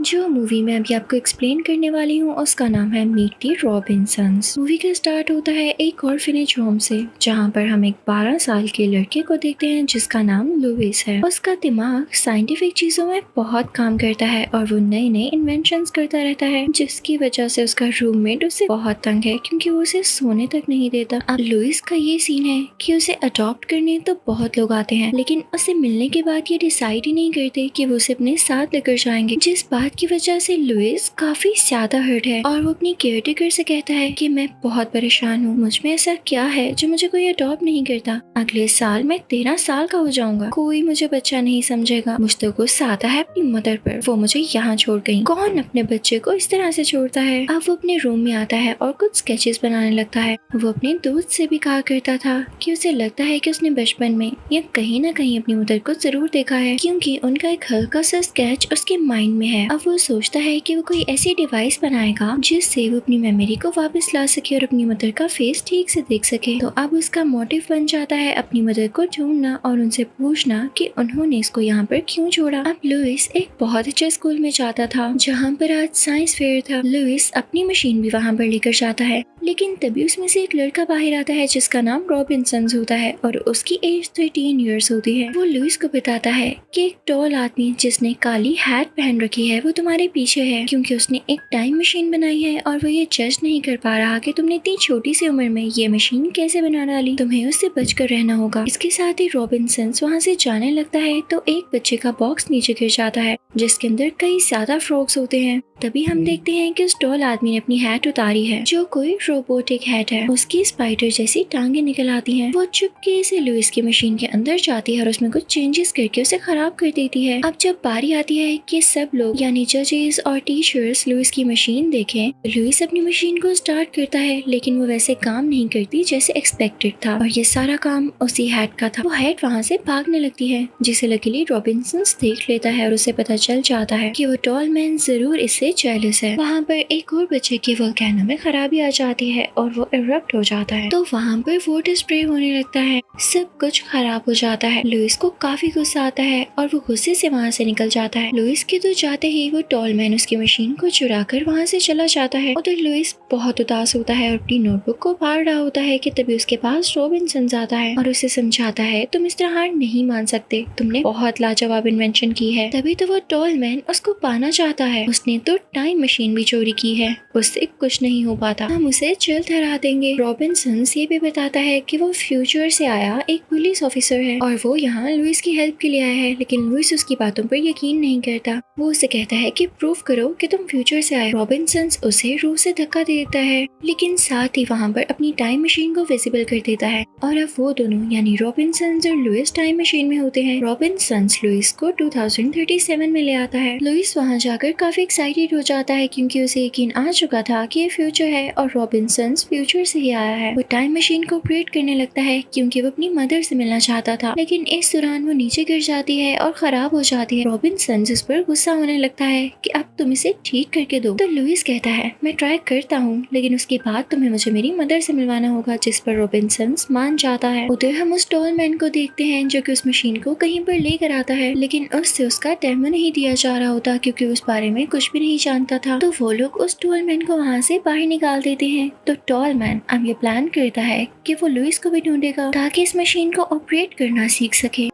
जो मूवी मैं अभी आपको एक्सप्लेन करने वाली हूँ उसका नाम है मीट दी रॉबिन्सन्स। मूवी का स्टार्ट होता है एक ऑर्फनेज होम से, जहाँ पर हम एक 12 साल के लड़के को देखते हैं जिसका नाम लुइस है। उसका दिमाग साइंटिफिक चीजों में बहुत काम करता है और वो नए नए इन्वेंशंस करता रहता है, जिसकी वजह से उसका रूममेट उसे बहुत तंग है क्योंकि वो उसे सोने तक नहीं देता। अब लुइस का ये सीन है कि उसे अडॉप्ट करने तो बहुत लोग आते हैं, लेकिन उसे मिलने के बाद ये डिसाइड ही नहीं करते कि वो उसे अपने साथ लेकर जाएंगे, जिस बात की वजह से लुइस काफी ज्यादा हर्ट है और वो अपनी केयरटेकर से कहता है कि मैं बहुत परेशान हूँ, मुझ में ऐसा क्या है जो मुझे कोई अडॉप्ट नहीं करता। अगले साल मैं 13 साल का हो जाऊंगा, कोई मुझे बच्चा नहीं समझेगा। मुझ तो गुस्सा आता है अपनी मदर पर, वो मुझे यहाँ छोड़ गई। कौन अपने बच्चे को इस तरह से छोड़ता है। अब वो अपने रूम में आता है और कुछ स्केचेस बनाने लगता है। वो अपने दोस्त से भी कहा करता था कि उसे लगता है कि उसने बचपन में या कहीं ना कहीं अपनी मदर को जरूर देखा है, क्योंकि उनका एक हल्का सा स्केच उसके माइंड में है। अब वो सोचता है कि वो कोई ऐसी डिवाइस बनाएगा जिससे वो अपनी मेमोरी को वापस ला सके और अपनी मदर का फेस ठीक से देख सके। तो अब उसका मोटिव बन जाता है अपनी मदर को ढूंढना और उनसे पूछना कि उन्होंने इसको यहाँ पर क्यों छोड़ा। अब लुइस एक बहुत अच्छे स्कूल में जाता था जहाँ पर आज साइंस फेयर था। लुइस अपनी मशीन भी वहाँ पर लेकर जाता है, लेकिन तभी उसमें से एक लड़का बाहर आता है जिसका नाम रॉबिन्सन्स होता है और उसकी एज 13 ईयर्स होती है। वो लुइस को बताता है कि एक टॉल आदमी जिसने काली हैट पहन रखी है वो तुम्हारे पीछे है, क्योंकि उसने एक टाइम मशीन बनाई है और वो ये जज नहीं कर पा रहा कि तुमने इतनी छोटी सी उम्र में ये मशीन कैसे बना डाली। तुम्हें उससे बचकर रहना होगा। इसके साथ ही रॉबिन्सन्स वहाँ से जाने लगता है तो एक बच्चे का बॉक्स नीचे गिर जाता है जिसके अंदर कई ज्यादा फ्रॉग्स होते हैं। तभी हम देखते हैं कि उस टॉल आदमी ने अपनी हैट उतारी है जो कोई रोबोटिक हैट है। उसकी स्पाइडर जैसी टांगे निकल आती हैं। वो चुपके से लुइस की मशीन के अंदर जाती है और उसमें कुछ चेंजेस करके उसे खराब कर देती है। अब जब बारी आती है कि सब लोग यानी जजेस और टीचर्स लुइस की मशीन देखें, लुइस अपनी मशीन को स्टार्ट करता है, लेकिन वो वैसे काम नहीं करती जैसे एक्सपेक्टेड था और ये सारा काम उसी हैट का था। वो हैट वहाँ से भागने लगती है, जिसे लकीली रॉबिन्सन्स देख लेता है और उसे पता चल जाता है कि वो टॉल मैन जरूर इससे जेलस है। वहाँ पर एक और बच्चे के वोल्केनो में खराबी आ जाती है और वो इरप्ट हो जाता है, तो वहाँ पर वाटर स्प्रे होने लगता है। सब कुछ खराब हो जाता है। लुइस को काफी गुस्सा आता है और वो गुस्से से वहाँ से निकल जाता है। लुइस के तो जाते ही वो टॉल मैन उसकी मशीन को चुरा कर वहाँ से चला जाता है। उधर लुइस बहुत उदास होता है और अपनी नोटबुक को फाड़ रहा होता है कि तभी उसके पास रॉबिन्सन आता है और उसे समझाता है तुम इस तरह हार नहीं मान सकते, तुमने बहुत लाजवाब इन्वेंशन की है। तभी तो वो टॉल मैन उसको पाना चाहता है। उसने तो टाइम मशीन भी चोरी की है, उससे कुछ नहीं हो पाता, हम उसे जल्द हरा देंगे। रॉबिन्सन्स ये भी बताता है कि वो फ्यूचर से आया एक पुलिस ऑफिसर है और वो यहाँ लुइस की हेल्प के लिए आया है, लेकिन लुइस उसकी बातों पर यकीन नहीं करता। वो उसे कहता है कि प्रूफ करो कि तुम फ्यूचर से आए। रॉबिन्सन्स उसे रूह से धक्का दे देता है, लेकिन साथ ही वहाँ पर अपनी टाइम मशीन को विजिबल कर देता है और अब वो दोनों यानी रॉबिन्सन्स और लुइस टाइम मशीन में होते हैं। रॉबिन्सन्स लुइस को 2037 में ले आता है। लुइस वहाँ जाकर काफी एक्साइटेड हो जाता है क्योंकि उसे यकीन आ चुका था कि ये फ्यूचर है और रॉबिन्सन्स फ्यूचर से ही आया है। वो टाइम मशीन को ऑपरेट करने लगता है क्योंकि वो अपनी मदर से मिलना चाहता था, लेकिन इस दौरान वो नीचे गिर जाती है और खराब हो जाती है। रॉबिन्सन्स इस पर गुस्सा होने लगता है कि अब तुम इसे ठीक करके दो। तो लुइस कहता है मैं ट्राई करता हूँ, लेकिन उसके बाद तुम्हें मुझे मेरी मदर से मिलवाना होगा, जिस पर रॉबिन्सन्स मान जाता है। उधर हम उस टॉल मैन को देखते हैं जो कि उस मशीन को कहीं पर लेकर आता है, लेकिन उससे उसका डेमो नहीं दिया जा रहा होता क्योंकि उस बारे में कुछ भी नहीं जानता था। तो वो लोग उस टॉल मैन को वहाँ से बाहर निकाल देते हैं। तो टॉल मैन अब ये प्लान करता है कि वो लुइस को भी ढूंढेगा ताकि इस मशीन को ऑपरेट करना सीख सके।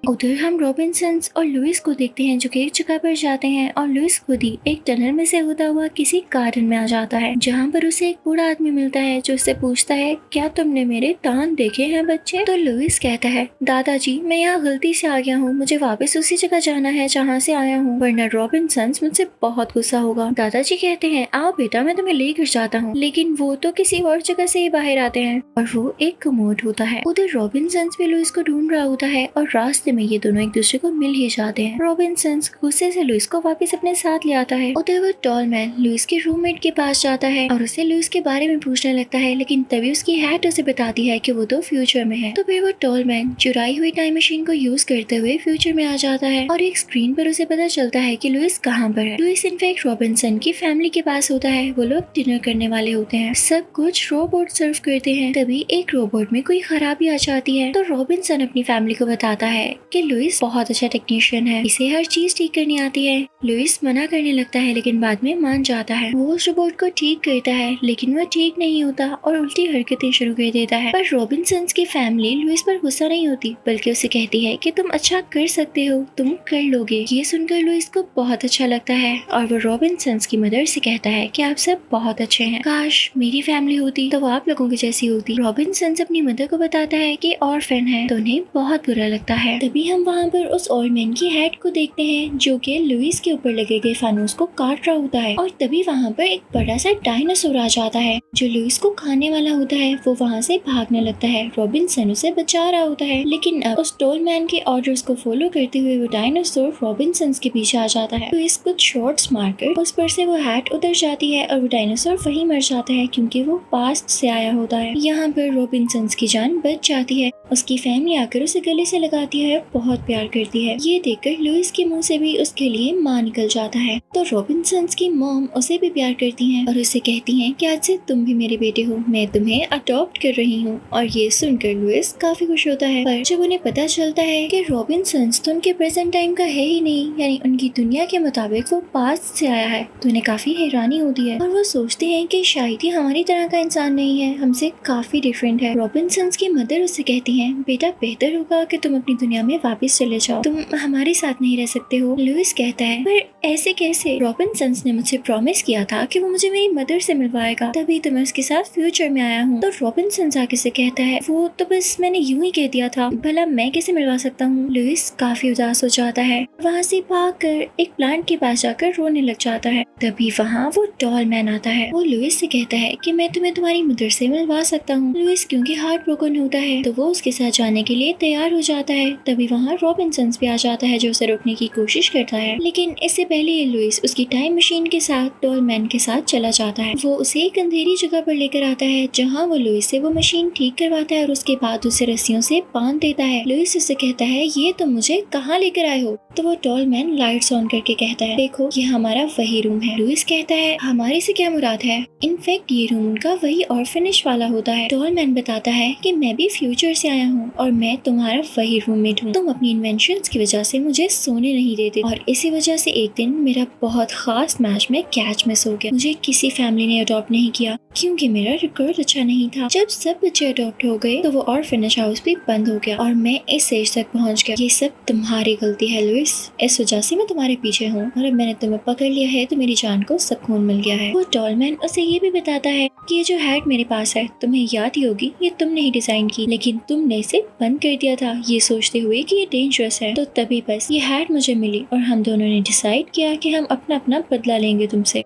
उधर हम रॉबिन्सन्स और लुइस को देखते हैं जो कि एक जगह पर जाते हैं और लुइस खुद ही एक टनल में से होता हुआ किसी गार्डन में आ जाता है, जहाँ पर उसे एक बूढ़ा आदमी मिलता है जो उससे पूछता है क्या तुमने मेरे दांत देखे हैं बच्चे। तो लुइस कहता है दादाजी मैं यहाँ गलती से आ गया हूँ, मुझे वापस उसी जगह जाना है जहाँ से आया हूँ, वरना रॉबिन्सन्स मुझसे बहुत गुस्सा होगा। दादाजी कहते हैं आओ बेटा मैं तुम्हें लेकर जाता हूँ, लेकिन वो तो किसी और जगह से ही बाहर आते हैं और वो एक कमोड होता है। उधर रॉबिन्सन्स भी लुइस को ढूंढ रहा होता है और रास्ते में ये दोनों एक दूसरे को मिल ही जाते हैं। रॉबिन्सन्स गुस्से से लुइस को वापस अपने साथ ले आता है। उधर वो टॉल मैन लुइस के रूममेट के पास जाता है और उसे लुइस के बारे में पूछने लगता है, लेकिन तभी उसकी हैट उसे बताती है कि वो तो फ्यूचर में है। तो फिर वो टॉल मैन चुराई हुई टाइम मशीन को यूज करते हुए फ्यूचर में आ जाता है और एक स्क्रीन पर उसे पता चलता है कि लुइस कहाँ पर है। लुइस इनफैक्ट रॉबिन्सन की फैमिली के पास होता है, वो लोग डिनर करने वाले होते हैं। सब कुछ रोबोट सर्व करते हैं। तभी एक रोबोट में कोई खराबी आ जाती है तो रॉबिन्सन अपनी फैमिली को बताता है कि लुइस बहुत अच्छा टेक्नीशियन है, इसे हर चीज ठीक करनी आती है। लुइस मना करने लगता है लेकिन बाद में मान जाता है। वो उस रोबोट को ठीक करता है लेकिन वह ठीक नहीं होता और उल्टी हरकतें शुरू कर देता है। पर रॉबिन्सन्स की फैमिली लुइस पर गुस्सा नहीं होती, बल्कि उसे कहती है कि तुम अच्छा कर सकते हो, तुम कर लोगे। ये सुनकर लुइस को बहुत अच्छा लगता है और वो रॉबिन्सन्स की मदर से कहता है कि आप सब बहुत अच्छे हैं, काश मेरी फैमिली होती तो वो आप लोगों की जैसी होती। रॉबिन्सन्स अपनी मदर को बताता है कि ऑर्फन है तो उन्हें बहुत बुरा लगता है। तभी हम वहाँ पर उस ओल्ड मैन की हेड को देखते हैं जो कि लुइस के ऊपर लगे गए फानूस को काट रहा होता है और तभी वहाँ पर एक बड़ा सा डायनासोर आ जाता है जो लुइस को खाने वाला होता है। वो वहाँ से भागने लगता है, रॉबिन्सन उसे बचा रहा होता है, लेकिन अब उस टोल मैन के ऑर्डर्स को फॉलो करते हुए वो डायनासोर रॉबिन्सन्स के पीछे आ जाता है। लुइस कुछ शॉट्स मारकर उस पर से वो हैट उतर जाती है और वो डायनासोर वहीं मर जाता है क्योंकि वो पास्ट से आया होता है। यहाँ पर रॉबिन्सन्स की जान बच जाती है। उसकी फैमिली आकर उसे गले से लगाती है और बहुत प्यार करती है। ये देखकर लुइस के मुंह से भी उसके लिए माँ निकल जाता है। तो रॉबिन्सन्स की मॉम उसे भी प्यार करती हैं और उसे कहती हैं कि आज से तुम भी मेरे बेटे हो, मैं तुम्हें अडॉप्ट कर रही हूँ। और ये सुनकर लुइस काफी खुश होता है। पर जब उन्हें पता चलता है कि रॉबिन्सन्स तो उनके प्रेजेंट टाइम का है ही नहीं, यानी उनकी दुनिया के मुताबिक वो पास्ट से आया है, तो उन्हें काफी हैरानी होती है और वो सोचते हैं कि शायद ही हमारी तरह का इंसान नहीं है, हमसे काफी डिफरेंट है। रॉबिन्सन्स की मदर उससे कहती है, बेटा बेहतर होगा कि तुम अपनी दुनिया में वापस चले जाओ, तुम हमारे साथ नहीं रह सकते हो। लुइस कहता है, पर ऐसे कैसे? रॉबिन्सन्स ने मुझे प्रॉमिस किया था कि वो मुझे मेरी मदर से मिलवाएगा, तभी तो मैं उसके साथ फ्यूचर में आया हूँ। तो रॉबिन्सन्स आके से कहता है, वो तो बस मैंने यूं ही कह दिया था, भला मैं कैसे मिलवा सकता हूँ। लुइस काफी उदास हो जाता है, वहाँ से भागकर एक प्लांट के पास जाकर रोने लग जाता है। तभी वहाँ वो डॉल मैन आता है। वो लुइस से कहता है कि मैं तुम्हें तुम्हारी मदर से मिलवा सकता हूँ। लुइस क्योंकि हार्ट ब्रोकन होता है तो वो उसके साथ जाने के लिए तैयार हो जाता है। तभी वहाँ रॉबिन्सन्स भी आ जाता है जो उसे रोकने की कोशिश करता है, लेकिन इससे पहले ये लुइस उसकी टाइम मशीन के साथ डॉल मैन के साथ चला जाता है। वो उसे एक अंधेरी जगह पर लेकर आता है जहाँ वो लुइस से वो मशीन ठीक करवाता है और उसके बाद उसे रस्सियों से बांध देता है। लुइस उससे कहता है, ये तुम मुझे कहाँ लेकर आए हो? तो वो डॉल मैन लाइट्स ऑन करके कहता है, देखो ये हमारा वही रूम है। लुइस कहता है, हमारे से क्या मुराद है? इनफैक्ट ये रूम उनका वही ऑर्फनेज वाला होता है। डॉल मैन बताता है कि मैं भी फ्यूचर से आया हूँ और मैं तुम्हारा वही रूममेट हूँ। तुम अपनी इन्वेंशंस की वजह से मुझे सोने नहीं देते और इसी वजह से एक दिन मेरा बहुत खास मैच में कैच मिस हो गया। मुझे किसी फैमिली ने अडॉप्ट नहीं किया क्योंकि मेरा रिकॉर्ड अच्छा नहीं था। जब सब बच्चे अडॉप्ट हो गए तो वो ऑर्फनेज हाउस भी बंद हो गया और मैं इस एज तक पहुँच गया। ये सब तुम्हारी गलती है लुइस, इस वजह से मैं तुम्हारे पीछे हूँ और अब मैंने तुम्हें पकड़ लिया है तो मेरी जान को सुकून मिल गया है। वो डॉल मैन उसे ये भी बताता है कि ये जो हैट मेरे पास है तुम्हें याद ही होगी, ये तुमने ही डिजाइन की, लेकिन तुमने इसे बंद कर दिया था ये सोचते हुए कि ये डेंजरस है। तो तभी बस ये हैट मुझे मिली और हम दोनों ने डिसाइड किया कि हम अपना अपना बदला लेंगे तुमसे।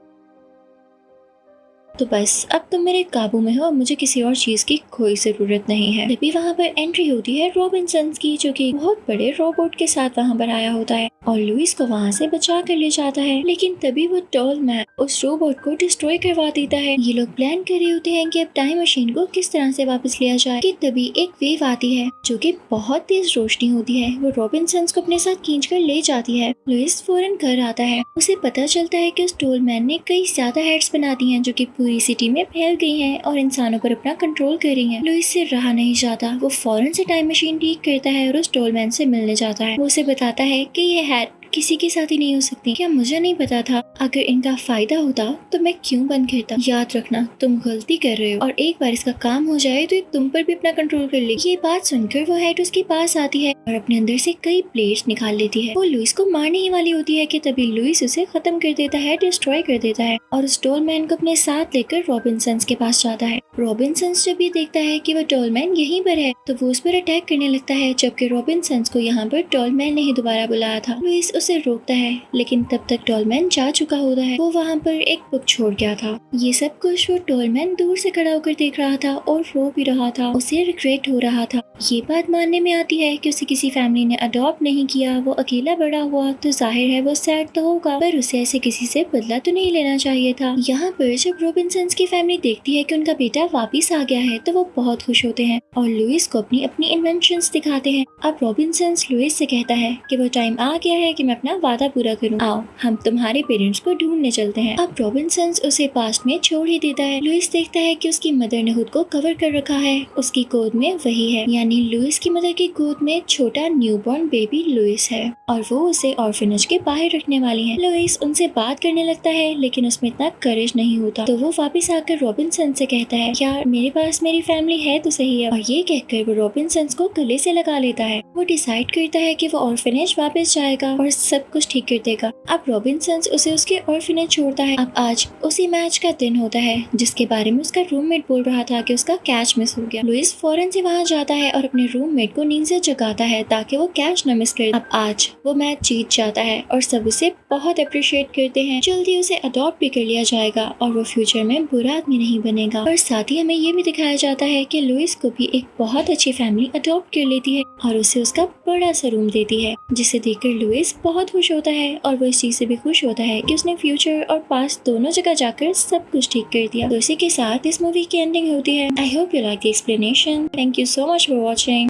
तो बस अब तुम मेरे काबू में हो और मुझे किसी और चीज की कोई जरूरत नहीं है। तभी वहाँ पर एंट्री होती है रॉबिन्सन्स की, जो कि बहुत बड़े रोबोट के साथ वहाँ पर आया होता है और लुइस को वहाँ से बचा कर ले जाता है। लेकिन तभी वो डॉल मैन उस रोबोट को डिस्ट्रॉय करवा देता है। ये लोग प्लान कर रहे होते हैं कि अब टाइम मशीन को किस तरह से वापस लिया जाए कि तभी एक वेव आती है जो कि बहुत तेज रोशनी होती है। वो रॉबिन्सन्स को अपने साथ खींच कर ले जाती है। लुइस फौरन घर आता है। उसे पता चलता है कि उस डॉल मैन ने कई ज्यादा हेड्स बना दी हैं जो कि पूरी सिटी में फैल गई हैं और इंसानों पर अपना कंट्रोल कर रही हैं। लुइस से रहा नहीं जाता, वो फौरन से टाइम मशीन ठीक करता है और उस डॉल मैन से मिलने जाता है। वो उसे बताता है कि ये हैट किसी के साथ ही नहीं हो सकती। क्या मुझे नहीं पता था? अगर इनका फायदा होता तो मैं क्यों बंद करता? याद रखना तुम गलती कर रहे हो और एक बार इसका काम हो जाए तो ये तुम पर भी अपना कंट्रोल कर लेगी। ये बात सुनकर वो हैट उसके पास आती है और अपने अंदर से कई प्लेट्स निकाल लेती है। वो लुइस को मारने ही वाली होती है कि तभी लुइस उसे खत्म कर देता है, डिस्ट्रॉय कर देता है और उस डॉल मैन को अपने साथ लेकर रॉबिन्सन्स के पास जाता है। रॉबिन्सन्स जब ये देखता है कि वो डॉल मैन यहीं पर है तो वो उस पर अटैक करने लगता है, जबकि रॉबिन्सन्स को यहाँ पर डॉल मैन ने ही दोबारा बुलाया था। लुइस उसे रोकता है लेकिन तब तक डॉल मैन जा चुका होता है। वो वहाँ पर एक बुक छोड़ गया था। ये सब कुछ वो डॉल मैन दूर से खड़ा होकर देख रहा था और रो भी रहा था। उसे रिग्रेट हो रहा था। ये बात मानने में आती है कि उसे किसी फैमिली ने अडॉप्ट नहीं किया, वो अकेला बड़ा हुआ तो जाहिर है वो सैड तो होगा, पर उसे ऐसे किसी से बदला तो नहीं लेना चाहिए था। यहाँ पर जब रॉबिन्सन्स की फैमिली देखती है कि उनका बेटा वापिस आ गया है तो वो बहुत खुश होते हैं और लुइस को अपनी अपनी इन्वेंशंस दिखाते हैं। अब रॉबिन्सन्स लुइस से कहता है कि वो टाइम आ गया है कि मैं अपना वादा पूरा करूं, आओ हम तुम्हारे पेरेंट्स को ढूंढने चलते हैं। अब रॉबिन्सन्स उसे पास्ट में छोड़ ही देता है। लुइस देखता है कि उसकी मदर ने खुद को कवर कर रखा है, उसकी गोद में वही है, यानी यानी लुइस की मदर की गोद में छोटा न्यूबॉर्न बेबी लुइस है और वो उसे ऑर्फनेज के बाहर रखने वाली है। लुइस उनसे बात करने लगता है लेकिन उसमें इतना करेज नहीं होता, तो वो वापस आकर रॉबिन्सन से कहता है, यार मेरे पास मेरी फैमिली है तो सही है। और ये कहकर वो रॉबिन्सन को गले से लगा लेता है। वो डिसाइड करता है कि वो ऑर्फनेज वापस जाएगा और सब कुछ ठीक कर देगा। अब रॉबिन्सन उसे उसके ऑर्फनेज छोड़ता है। अब आज उसी मैच का दिन होता है जिसके बारे में उसका रूममेट बोल रहा था कि उसका कैच मिस हो गया। लुइस फौरन से वहाँ जाता है और अपने रूममेट को नींद से जगाता है ताकि वो कैच न मिस करे। अब आज वो मैच जीत जाता है और सब उसे बहुत अप्रिशिएट करते हैं। जल्दी उसे अडॉप्ट भी कर लिया जाएगा और वो फ्यूचर में बुरा आदमी नहीं बनेगा। और साथ ही हमें ये भी दिखाया जाता है कि लुइस को भी एक बहुत अच्छी फैमिली अडॉप्ट कर लेती है और उसे उसका बड़ा सा रूम देती है, जिसे देखकर लुइस बहुत खुश होता है। और वो इस चीज से भी खुश होता है कि उसने फ्यूचर और पास्ट दोनों जगह जाकर सब कुछ ठीक कर दिया। तो इसी के साथ इस मूवी की एंडिंग होती है। I hope you like the explanation. Thank you so much for watching.